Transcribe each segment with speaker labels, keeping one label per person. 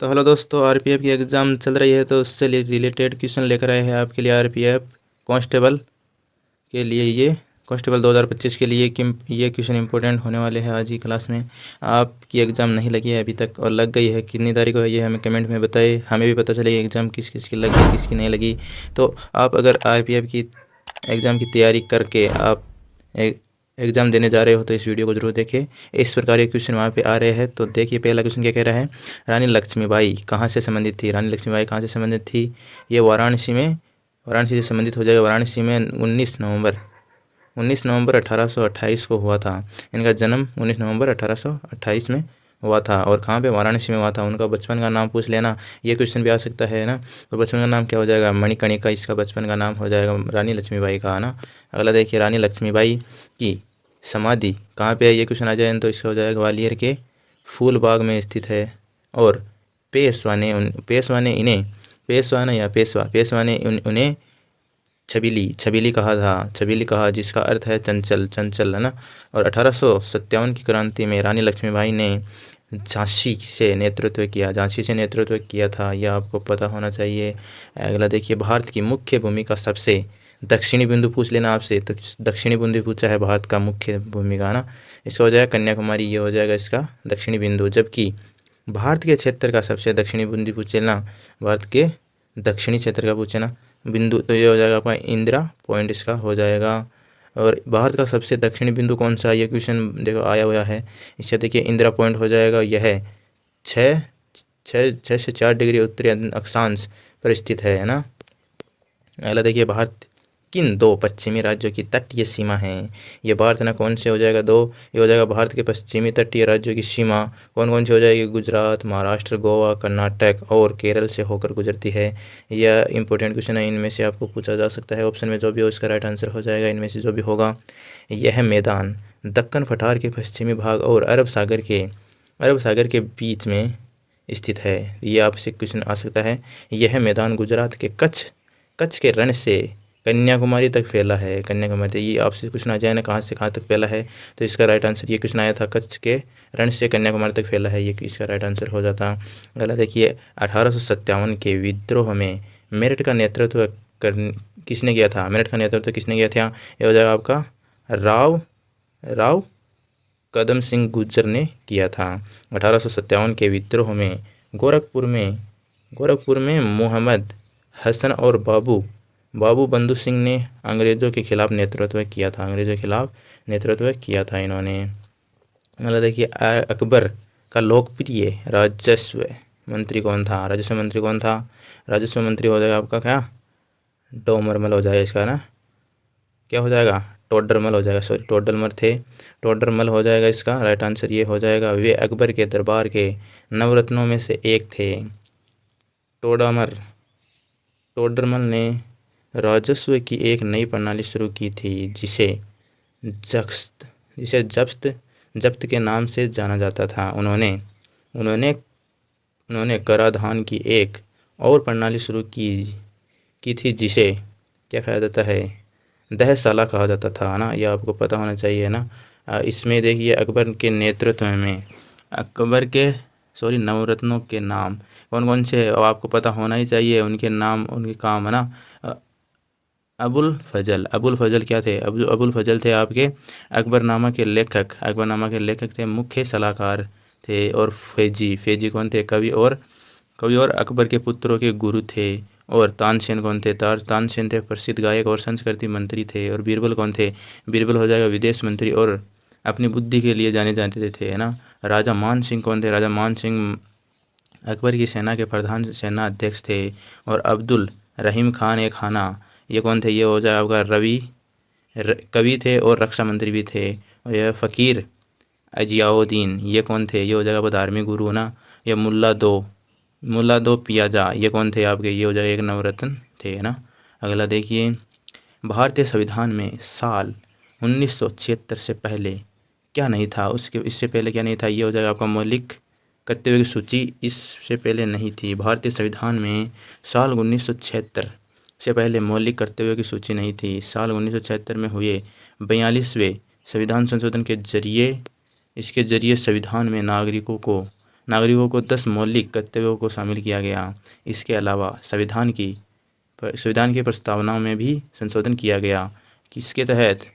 Speaker 1: तो हेलो दोस्तों, आरपीएफ की एग्ज़ाम चल रही है तो उससे रिलेटेड क्वेश्चन लेकर आए हैं आपके लिए। आरपीएफ कांस्टेबल के लिए ये कांस्टेबल 2025 के लिए कि ये क्वेश्चन इंपॉर्टेंट होने वाले हैं आज की क्लास में। आपकी एग्ज़ाम नहीं लगी है अभी तक और लग गई है, कितनी तारीख को है ये हमें कमेंट में बताए, हमें भी पता चलेगी एग्ज़ाम किस किस की लगी किसकी नहीं लगी। तो आप अगर आरपीएफ की एग्ज़ाम की तैयारी करके आप एग्ज़ाम देने जा रहे हो तो इस वीडियो को जरूर देखें। इस प्रकार के क्वेश्चन वहाँ पे आ रहे हैं। तो देखिए पहला क्वेश्चन क्या कह रहा है, रानी लक्ष्मीबाई कहाँ से संबंधित थी। रानी लक्ष्मीबाई कहाँ से संबंधित थी, ये वाराणसी से संबंधित हो जाएगा। वाराणसी में 19 नवंबर 1828 को हुआ था। इनका जन्म 19 नवंबर 1828 में हुआ था। और कहाँ पे, वाराणसी में हुआ था। उनका बचपन का नाम पूछ लेना, ये क्वेश्चन भी आ सकता है ना। तो बचपन का नाम क्या हो जाएगा, मणिकर्णिका इसका बचपन का नाम हो जाएगा, रानी लक्ष्मीबाई का, है ना। अगला देखिए, रानी लक्ष्मीबाई की समाधि कहाँ पे है, ये क्वेश्चन आ जाए तो इसका हो जाएगा ग्वालियर के फूल बाग में स्थित है। और पेशवा ने उन्हें छबीली कहा था। छबीली कहा, जिसका अर्थ है चंचल, चंचल, है ना। और 1857 की क्रांति में रानी लक्ष्मीबाई ने झांसी से नेतृत्व किया था, यह आपको पता होना चाहिए। अगला देखिए, भारत की मुख्य भूमिका सबसे दक्षिणी बिंदु पूछ लेना आपसे, तो दक्षिणी बिंदु पूछा है भारत का मुख्य भूमिका, है ना। इसका हो जाएगा कन्याकुमारी, ये हो जाएगा इसका दक्षिणी बिंदु। जबकि भारत के क्षेत्र का सबसे दक्षिणी बिंदु पूछ लेना, भारत के दक्षिणी क्षेत्र का पूछे ना बिंदु, तो ये हो जाएगा आपका इंदिरा पॉइंट, इसका हो जाएगा। और भारत का सबसे दक्षिणी बिंदु कौन सा, ये क्वेश्चन देखो आया हुआ है। इससे देखिए इंदिरा पॉइंट हो जाएगा, यह 6 से 4 डिग्री उत्तरी अक्षांश पर स्थित है ना। अगला देखिए, भारत किन दो पश्चिमी राज्यों की तटीय सीमा है। ये भारत ना कौन से हो जाएगा, दो, ये हो जाएगा भारत के पश्चिमी तटीय राज्यों की सीमा कौन कौन सी हो जाएगी, गुजरात, महाराष्ट्र, गोवा, कर्नाटक और केरल से होकर गुजरती है। यह इंपॉर्टेंट क्वेश्चन है, इनमें से आपको पूछा जा सकता है। ऑप्शन में जो भी हो इसका राइट आंसर हो जाएगा, इनमें से जो भी होगा। यह मैदान दक्कन पठार के पश्चिमी भाग और अरब सागर के बीच में स्थित है। ये आपसे क्वेश्चन आ सकता है। यह मैदान गुजरात के कच्छ के रण से कन्याकुमारी तक फैला है। कन्याकुमारी, ये आपसे क्वेश्चन आ जाए ना, कहाँ से कहाँ तक फैला है, तो इसका राइट आंसर, ये क्वेश्चन आया था, कच्छ के रण से कन्याकुमारी तक फैला है, ये इसका राइट आंसर हो जाता। अगला देखिए, 1857 के विद्रोह में मेरठ का नेतृत्व किसने किया था। मेरठ का नेतृत्व किसने किया था, ये हो जाएगा आपका राव कदम सिंह गुर्जर ने किया था। 1857 के विद्रोह में गोरखपुर में मोहम्मद हसन और बाबू बंधु सिंह ने अंग्रेज़ों के खिलाफ नेतृत्व किया था इन्होंने। अगला देखिए, अकबर का लोकप्रिय राजस्व मंत्री कौन था। राजस्व मंत्री हो जाएगा आपका क्या, डोमरमल हो जाएगा इसका ना, क्या हो जाएगा, टोडरमल हो जाएगा, सॉरी टोडरमल हो जाएगा इसका राइट आंसर, ये हो जाएगा। वे अकबर के दरबार के नवरत्नों में से एक थे। टोडरमल ने राजस्व की एक नई प्रणाली शुरू की थी, जिसे जब्त के नाम से जाना जाता था। उन्होंने कराधान की एक और प्रणाली शुरू की थी, जिसे क्या कहा जाता है, दहशाला कहा जाता था ना। यह आपको पता होना चाहिए ना। इसमें देखिए, अकबर के नेतृत्व में नवरत्नों के नाम कौन कौन से आपको पता होना ही चाहिए, उनके नाम उनके काम, है ना। अबुल फजल क्या थे, अबुल फजल थे आपके अकबरनामा के लेखक थे, मुख्य सलाहकार थे। और फैजी कौन थे, कवि और अकबर के पुत्रों के गुरु थे। और तानसेन कौन थे, तानसेन थे प्रसिद्ध गायक और संस्कृति मंत्री थे। और बीरबल कौन थे, बीरबल हो जाएगा विदेश मंत्री और अपनी बुद्धि के लिए जाने जाते थे, है ना। राजा मान सिंह कौन थे, राजा मान सिंह अकबर की सेना के प्रधान सेना अध्यक्ष थे। और अब्दुल रहीम खान एक खाना, ये कौन थे, ये हो जाएगा आपका कवि थे और रक्षा मंत्री भी थे। और यह फ़कीर अजियाउद्दीन, ये कौन थे, ये हो जाएगा धार्मिक गुरु ना। ये मुल्ला दो पियाजा, ये कौन थे आपके, ये हो जाएगा एक नवरत्न थे, है ना। अगला देखिए, भारतीय संविधान में साल 1976 से पहले क्या नहीं था, इससे पहले क्या नहीं था, ये हो जाएगा आपका मौलिक कर्तव्यों की सूची इससे पहले नहीं थी। भारतीय संविधान में साल 1976 से पहले मौलिक कर्तव्यों की सूची नहीं थी। साल 1976 में हुए 42वें संविधान संशोधन के जरिए संविधान में नागरिकों को 10 मौलिक कर्तव्यों को शामिल किया गया। इसके अलावा संविधान की प्रस्तावना में भी संशोधन किया गया। किसके तहत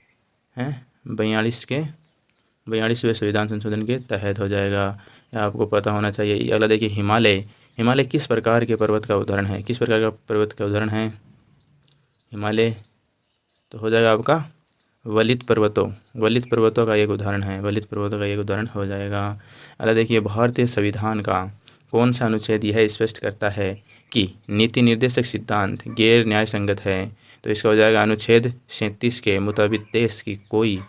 Speaker 1: हैं? 42वें संविधान संशोधन के तहत हो जाएगा। यह आपको पता होना चाहिए। अगला देखिए, हिमालय किस प्रकार के पर्वत का उदाहरण है? किस प्रकार का पर्वत का उदाहरण है हिमालय? तो हो जाएगा आपका वलित पर्वतों का एक उदाहरण है। वलित पर्वतों का एक उदाहरण हो जाएगा। अगला देखिए, भारतीय संविधान का कौन सा अनुच्छेद यह स्पष्ट करता है कि नीति निर्देशक सिद्धांत गैर न्यायसंगत है? तो इसका हो जाएगा अनुच्छेद 37 के मुताबिक देश की कोई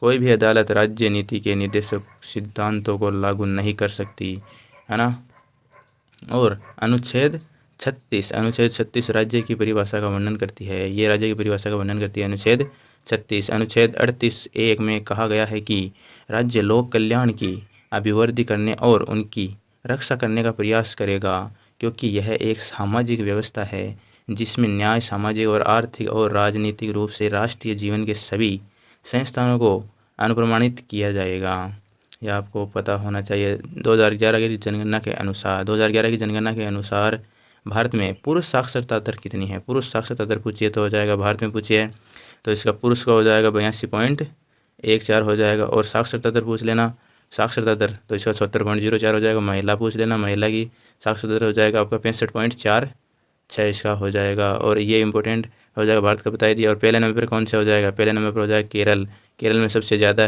Speaker 1: भी अदालत राज्य नीति के निर्देशक सिद्धांतों को लागू नहीं कर सकती, है ना। और अनुच्छेद 36 राज्य की परिभाषा का वर्णन करती है। ये राज्य की परिभाषा का वर्णन करती है अनुच्छेद 36। अनुच्छेद 38(1) में कहा गया है कि राज्य लोक कल्याण की अभिवृद्धि करने और उनकी रक्षा करने का प्रयास करेगा, क्योंकि यह एक सामाजिक व्यवस्था है जिसमें न्याय, सामाजिक और आर्थिक और राजनीतिक रूप से राष्ट्रीय जीवन के सभी संस्थानों को अनुप्रमाणित किया जाएगा। यह आपको पता होना चाहिए। 2011 की जनगणना के अनुसार भारत में पुरुष साक्षरता दर कितनी है? पुरुष साक्षरता दर पूछिए तो हो जाएगा, भारत में पूछिए तो इसका पुरुष का हो जाएगा 82.14 हो जाएगा। और साक्षरता दर पूछ लेना, साक्षरता दर तो इसका 70.04 हो जाएगा। महिला पूछ लेना, महिला की साक्षरता दर हो जाएगा आपका 65.46 इसका हो जाएगा। और ये इंपॉर्टेंट हो जाएगा, भारत का बता दिया। और पहले नंबर पर कौन सा हो जाएगा? पहले नंबर पर हो जाएगा केरल में सबसे ज़्यादा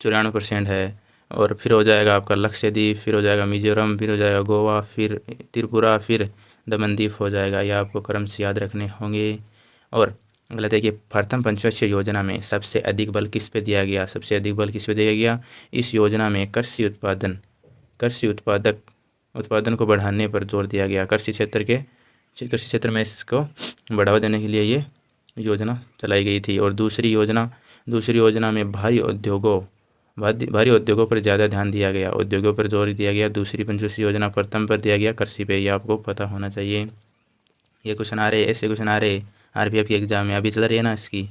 Speaker 1: 94% है। और फिर हो जाएगा आपका लक्षद्वीप, फिर हो जाएगा मिजोरम, फिर हो जाएगा गोवा, फिर त्रिपुरा, फिर दमनदीप हो जाएगा। यह आपको क्रम से याद रखने होंगे। और अगला देखिए, प्रथम पंचवर्षीय योजना में सबसे अधिक बल किस पे दिया गया? सबसे अधिक बल किस पे दिया गया? इस योजना में कृषि उत्पादन को बढ़ाने पर जोर दिया गया। कृषि क्षेत्र में इसको बढ़ावा देने के लिए ये योजना चलाई गई थी। और दूसरी योजना में भारी उद्योगों पर ज़्यादा ध्यान दिया गया, उद्योगों पर जोर दिया गया। दूसरी पंचवर्षीय योजना प्रथम पर दिया गया कृषि पे। ये आपको पता होना चाहिए। ये क्वेश्चन आ रहे, ऐसे क्वेश्चन आ रहे आरपीएफ के एग्जाम में। अभी चल रही है ना इसकी।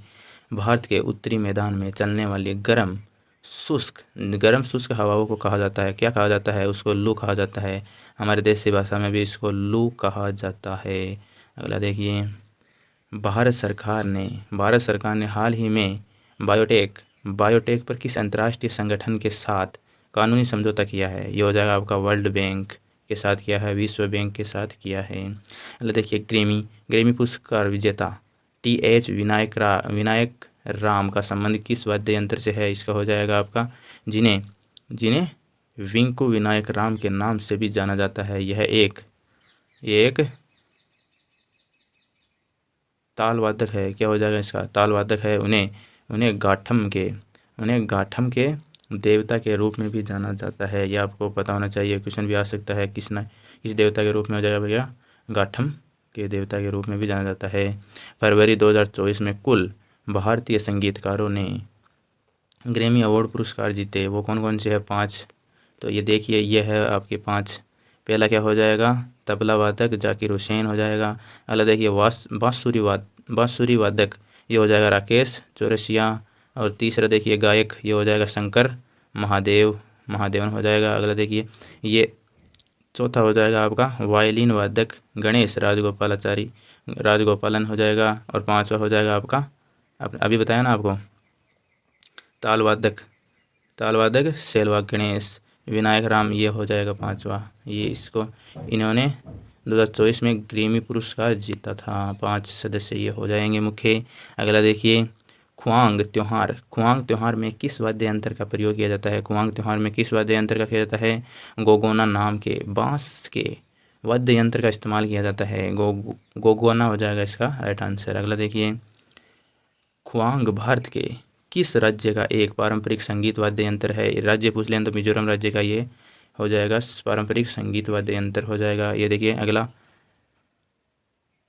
Speaker 1: भारत के उत्तरी मैदान में चलने वाली गर्म शुष्क हवाओं को कहा जाता है, क्या कहा जाता है? उसको लू कहा जाता है। हमारे देसी भाषा में भी इसको लू कहा जाता है। अगला देखिए, भारत सरकार ने हाल ही में बायोटेक पर किस अंतर्राष्ट्रीय संगठन के साथ कानूनी समझौता किया है? ये हो जाएगा आपका वर्ल्ड बैंक के साथ किया है, विश्व बैंक के साथ किया है। अगला देखिए, ग्रेमी पुरस्कार विजेता TH विनायक राम का संबंध किस वाद्य यंत्र से है? इसका हो जाएगा आपका जिन्हें विंकू विनायक राम के नाम से भी जाना जाता है। यह एक ताल वादक है। क्या हो जाएगा इसका? ताल वादक है। उन्हें गाठम के देवता के रूप में भी जाना जाता है। यह आपको पता होना चाहिए, क्वेश्चन भी आ सकता है। किस देवता के रूप में हो जाएगा भैया? गाठम के देवता के रूप में भी जाना जाता है। फरवरी 2024 में कुल भारतीय संगीतकारों ने ग्रैमी अवार्ड पुरस्कार जीते। वो कौन कौन से है? 5। तो ये देखिए, ये है आपके 5। पहला क्या हो जाएगा? तबला वादक जाकिर हुसैन हो जाएगा। अगला देखिए, बांसुरी वादक, ये हो जाएगा राकेश चौरसिया। और तीसरा देखिए गायक, ये हो जाएगा शंकर महादेवन हो जाएगा। अगला देखिए, ये चौथा हो जाएगा आपका वायलिन वादक गणेश राजगोपालन हो जाएगा। और 5वां हो जाएगा आपका, अभी बताया ना आपको, ताल वादक सेलवा गणेश विनायक राम, ये हो जाएगा 5वां। इन्होंने 2024 में ग्रैमी पुरस्कार जीता था। 5 सदस्य ये हो जाएंगे मुख्य। अगला देखिए, खुआंग त्योहार में किस वाद्य यंत्र का प्रयोग किया जाता है? खुआंग त्योहार में किस वाद्य यंत्र का किया जाता है? गोगोना नाम के बांस के वाद्य यंत्र का इस्तेमाल किया जाता है। गोगोना हो जाएगा इसका राइट आंसर। अगला देखिए, खुआंग भारत के किस राज्य का एक पारंपरिक संगीत वाद्य यंत्र है? राज्य पूछ लें तो मिजोरम राज्य का ये हो जाएगा पारंपरिक संगीत वाद्य यंत्र हो जाएगा। ये देखिए अगला,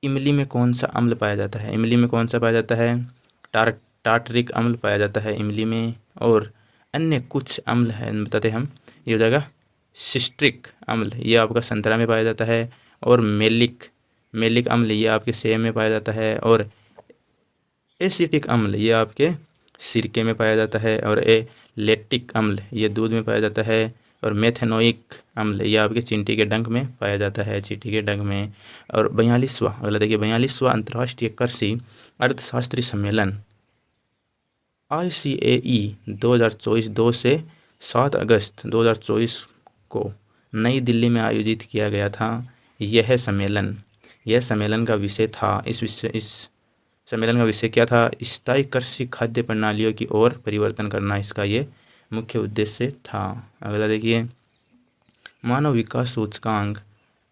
Speaker 1: इमली में कौन सा अम्ल पाया जाता है? इमली में कौन सा पाया जाता है? टार्टरिक अम्ल पाया जाता है इमली में। और अन्य कुछ अम्ल है बताते हम, ये हो जाएगा सिस्ट्रिक अम्ल, ये आपका संतरा में पाया जाता है। और मेलिक अम्ल, ये आपके सेब में पाया जाता है। और एसिटिक अम्ल, ये आपके सिरके में पाया जाता है। और लैक्टिक अम्ल, ये दूध में पाया जाता है। और मेथेनोइक अम्ल ये आपके चींटी के डंक में पाया जाता है, चींटी के डंक में। और 42वां, अगला देखिए 42वां अंतर्राष्ट्रीय कृषि अर्थशास्त्री सम्मेलन ICAE 2024 2 से 7 अगस्त 2024 को नई दिल्ली में आयोजित किया गया था। यह सम्मेलन का विषय था, इस सम्मेलन का विषय क्या था? स्थायी कृषि खाद्य प्रणालियों की ओर परिवर्तन करना, इसका ये मुख्य उद्देश्य था। अगला देखिए मानव विकास सूचकांक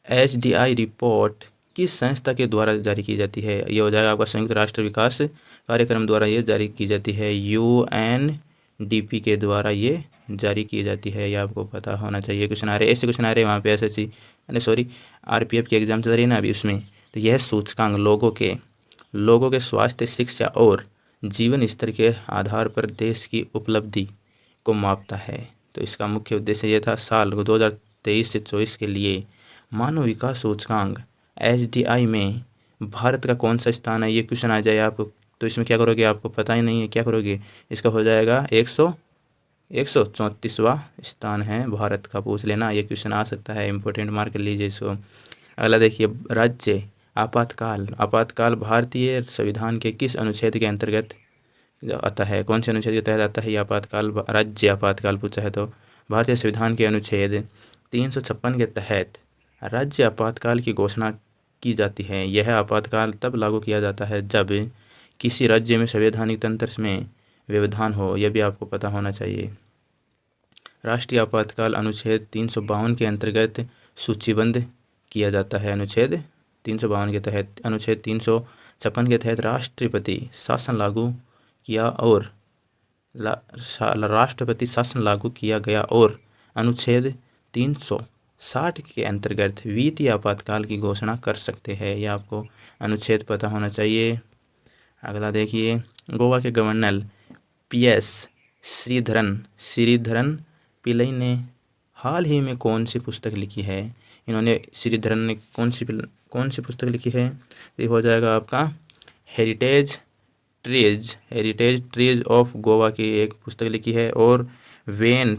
Speaker 1: HDI रिपोर्ट किस संस्था के द्वारा जारी की जाती है? ये हो जाएगा आपका संयुक्त राष्ट्र विकास कार्यक्रम द्वारा ये जारी की जाती है, UNDP के द्वारा ये जारी की जाती है। ये आपको पता होना चाहिए। क्वेश्चन आ रहे ऐसे क्वेश्चन आ रहे वहाँ पे SSC RPF की एग्जाम चल रही है ना अभी उसमें। तो यह सूचकांक लोगों के स्वास्थ्य, शिक्षा और जीवन स्तर के आधार पर देश की उपलब्धि को मापता है। तो इसका मुख्य उद्देश्य ये था साल 2023 से 24 के लिए मानव विकास सूचकांक HDI में भारत का कौन सा स्थान है? ये क्वेश्चन आ जाए आपको तो इसमें क्या करोगे? आपको पता ही नहीं है, क्या करोगे? इसका हो जाएगा 134वां स्थान है भारत का, पूछ लेना, ये क्वेश्चन आ सकता है, इंपॉर्टेंट मार्क कर लीजिए इसको। अगला देखिए राज्य आपातकाल भारतीय संविधान के किस अनुच्छेद के अंतर्गत आता है? कौन से अनुच्छेद के तहत आता है ये आपातकाल? राज्य आपातकाल पूछा है तो भारतीय संविधान के अनुच्छेद 356 के तहत राज्य आपातकाल की घोषणा की जाती है। यह आपातकाल तब लागू किया जाता है जब किसी राज्य में संवैधानिक तंत्र में व्यवधान हो, यह भी आपको पता होना चाहिए। राष्ट्रीय आपातकाल अनुच्छेद 352 के अंतर्गत सूचीबद्ध किया जाता है। अनुच्छेद 352 के तहत, अनुच्छेद 356 के तहत राष्ट्रपति शासन लागू किया गया और अनुच्छेद 360 के अंतर्गत वित्तीय आपातकाल की घोषणा कर सकते हैं। यह आपको अनुच्छेद पता होना चाहिए। अगला देखिए गोवा के गवर्नर PS श्रीधरन पिल्लई ने हाल ही में कौन सी पुस्तक लिखी है? इन्होंने श्रीधरन ने कौन सी पुस्तक लिखी है? ये हो जाएगा आपका हेरिटेज ट्रीज ऑफ गोवा की एक पुस्तक लिखी है। और वेन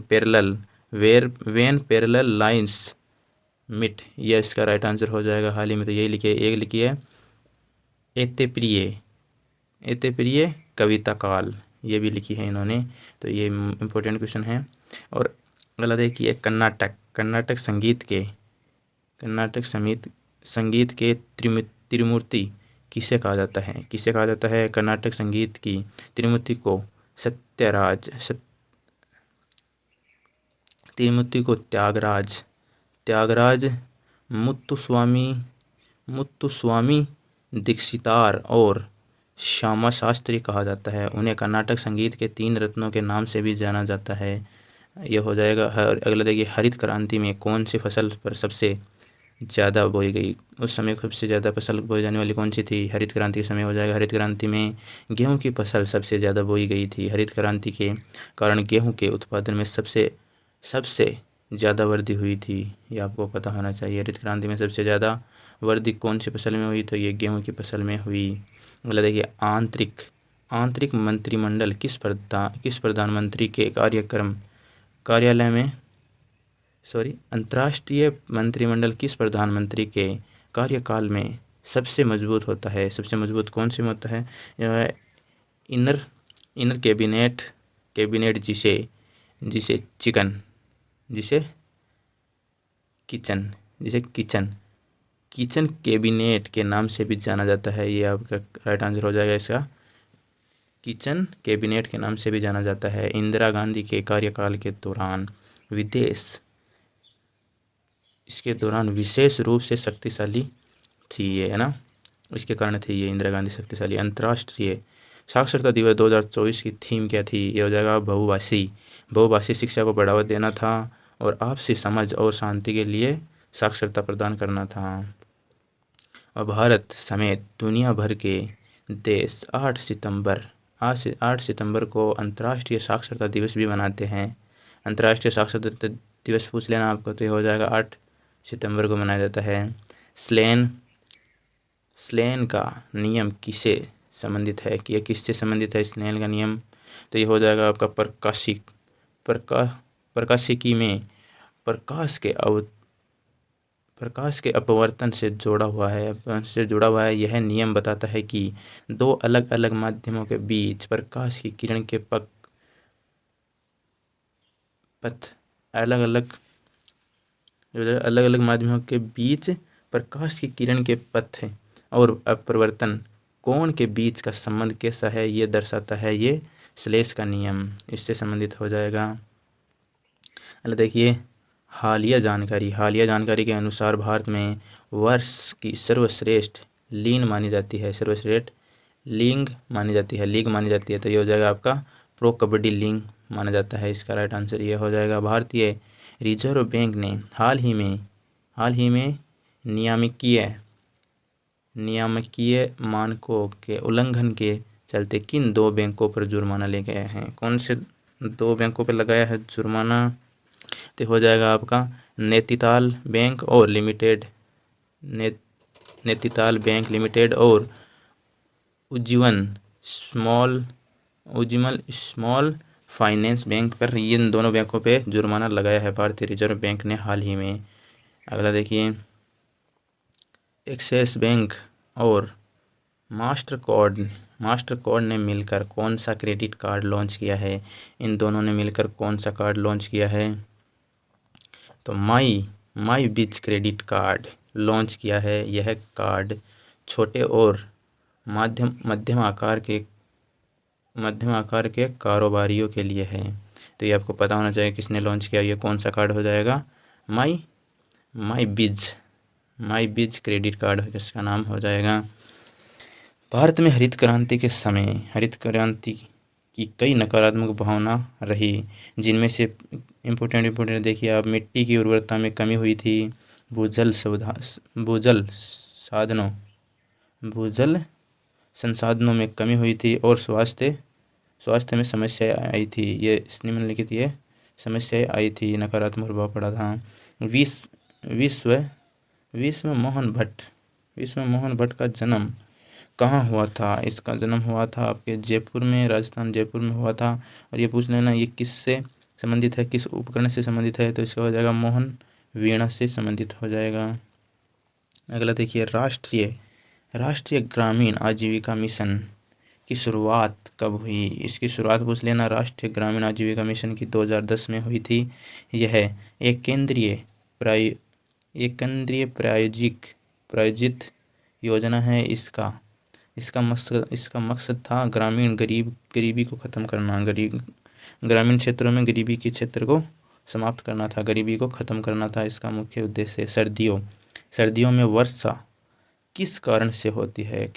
Speaker 1: पैरेलल लाइन्स मिट, ये इसका राइट आंसर हो जाएगा। हाल ही में तो यही लिखी है एते प्रिय कविता काल, ये भी लिखी है इन्होंने। तो ये इम्पोर्टेंट क्वेश्चन है। और अगला देखिए कर्नाटक संगीत के त्रिमूर्ति किसे कहा जाता है? कर्नाटक संगीत की त्रिमूर्ति को त्यागराज मुत्तुस्वामी दीक्षितार और श्यामा शास्त्री कहा जाता है। उन्हें कर्नाटक संगीत के 3 रत्नों के नाम से भी जाना जाता है। यह हो जाएगा। अगला देखिए हरित क्रांति में कौन सी फसल पर सबसे ज़्यादा बोई गई? उस समय सबसे ज़्यादा फसल बोई जाने वाली कौन सी थी? हरित क्रांति के समय हो जाएगा। हरित क्रांति में गेहूं की फसल सबसे ज़्यादा बोई गई थी। हरित क्रांति के कारण गेहूं के उत्पादन में सबसे ज़्यादा वृद्धि हुई थी, ये आपको पता होना चाहिए। हरित क्रांति में सबसे ज़्यादा वृद्धि कौन सी फसल में हुई? तो ये गेहूं की फसल में हुई। अगला देखिए आंतरिक मंत्रिमंडल किस प्रधानमंत्री के अंतर्राष्ट्रीय मंत्रिमंडल किस प्रधानमंत्री के कार्यकाल में सबसे मजबूत होता है? सबसे मजबूत कौन से में होता है? यह है इनर कैबिनेट जिसे किचन कैबिनेट के नाम से भी जाना जाता है। ये आपका राइट आंसर हो जाएगा इसका, किचन कैबिनेट के नाम से भी जाना जाता है। इंदिरा गांधी के कार्यकाल के दौरान विशेष रूप से शक्तिशाली थी ये, है ना, इसके कारण थी ये इंदिरा गांधी शक्तिशाली। अंतर्राष्ट्रीय साक्षरता दिवस 2024 की थीम क्या थी? ये हो जाएगा बहुभाषी शिक्षा को बढ़ावा देना था और आपसी समझ और शांति के लिए साक्षरता प्रदान करना था। और भारत समेत दुनिया भर के देश 8 सितंबर को अंतर्राष्ट्रीय साक्षरता दिवस भी मनाते हैं। अंतर्राष्ट्रीय साक्षरता दिवस पूछ लेना आपको, तो ये हो जाएगा 8 सितंबर को मनाया जाता है। स्लेन का नियम किससे संबंधित है? कि यह किससे संबंधित है स्लेन का नियम? तो ये हो जाएगा आपका प्रकाशिकी में प्रकाश के अपवर्तन से जुड़ा हुआ है। यह नियम बताता है कि दो अलग अलग माध्यमों के बीच प्रकाश की किरण के पथ अलग अलग माध्यमों के बीच प्रकाश की किरण के पथ और अपवर्तन कोण के बीच का संबंध कैसा है, ये दर्शाता है ये श्लेष का नियम, इससे संबंधित हो जाएगा। अगला देखिए, हालिया जानकारी के अनुसार भारत में वर्ष की सर्वश्रेष्ठ लीग मानी जाती है, तो ये हो जाएगा आपका प्रो कबड्डी लीग माना जाता है। इसका राइट आंसर ये हो जाएगा। भारतीय रिजर्व बैंक ने हाल ही में नियामकीय मानकों के उल्लंघन के चलते किन दो बैंकों पर जुर्माना ले गया है? कौन से दो बैंकों पर लगाया है जुर्माना? तो हो जाएगा आपका नैनीताल बैंक लिमिटेड और उज्जीवन स्मॉल फाइनेंस बैंक पर, इन दोनों बैंकों पे जुर्माना लगाया है भारतीय रिजर्व बैंक ने हाल ही में। अगला देखिए, एक्सिस बैंक और मास्टरकार्ड ने मिलकर कौन सा क्रेडिट कार्ड लॉन्च किया है? इन दोनों ने मिलकर कौन सा कार्ड लॉन्च किया है? तो माई बिज क्रेडिट कार्ड लॉन्च किया है। यह कार्ड छोटे और मध्यम आकार के कारोबारियों के लिए है। तो ये आपको पता होना चाहिए किसने लॉन्च किया, ये कौन सा कार्ड हो जाएगा? माई बिज क्रेडिट कार्ड इसका नाम हो जाएगा। भारत में हरित क्रांति की कई नकारात्मक भावना रही, जिनमें से इम्पोर्टेंट देखिए आप, मिट्टी की उर्वरता में कमी हुई थी, भूजल संसाधनों में कमी हुई थी और स्वास्थ्य में समस्याएं आई थी। ये निम्नलिखित ये समस्याएं आई थी, नकारात्मक प्रभाव पड़ा था। विश्व मोहन भट्ट का जन्म कहाँ हुआ था? इसका जन्म हुआ था आपके जयपुर में, राजस्थान जयपुर में हुआ था। और ये पूछ लेना ये किससे संबंधित है, किस उपकरण से संबंधित है? तो इसका हो जाएगा मोहन वीणा से संबंधित हो जाएगा। अगला देखिए, राष्ट्रीय ग्रामीण आजीविका मिशन की शुरुआत कब हुई? इसकी शुरुआत पूछ लेना। राष्ट्रीय ग्रामीण आजीविका मिशन की 2010 में हुई थी। यह एक केंद्रीय प्रायोजित योजना है। इसका मकसद था ग्रामीण गरीबी को ख़त्म करना, ग्रामीण क्षेत्रों में गरीबी के क्षेत्र को समाप्त करना था, गरीबी को ख़त्म करना था इसका मुख्य उद्देश्य। सर्दियों में वर्षा किस कारण से होती है?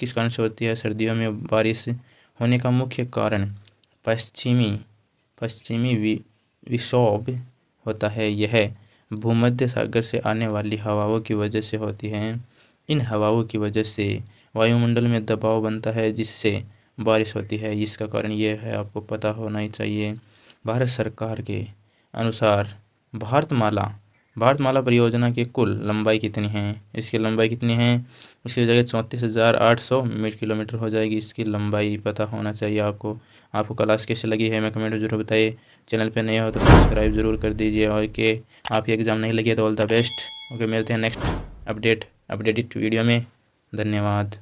Speaker 1: सर्दियों में बारिश होने का मुख्य कारण पश्चिमी विक्षोभ होता है। यह भूमध्य सागर से आने वाली हवाओं की वजह से होती है। इन हवाओं की वजह से वायुमंडल में दबाव बनता है, जिससे बारिश होती है। इसका कारण ये है, आपको पता होना ही चाहिए। भारत सरकार के अनुसार भारतमाला परियोजना की कुल लंबाई कितनी है? इसकी लंबाई कितनी है? इसकी जगह 34,800 किलोमीटर हो जाएगी। इसकी लंबाई पता होना चाहिए आपको क्लास कैसे लगी है, मैं कमेंट में जरूर बताइए। चैनल पे नए हो तो सब्सक्राइब जरूर कर दीजिए। और कि आपकी एग्ज़ाम नहीं लगी है तो ऑल द बेस्ट। ओके, मिलते हैं नेक्स्ट अपडेटेड वीडियो में। धन्यवाद।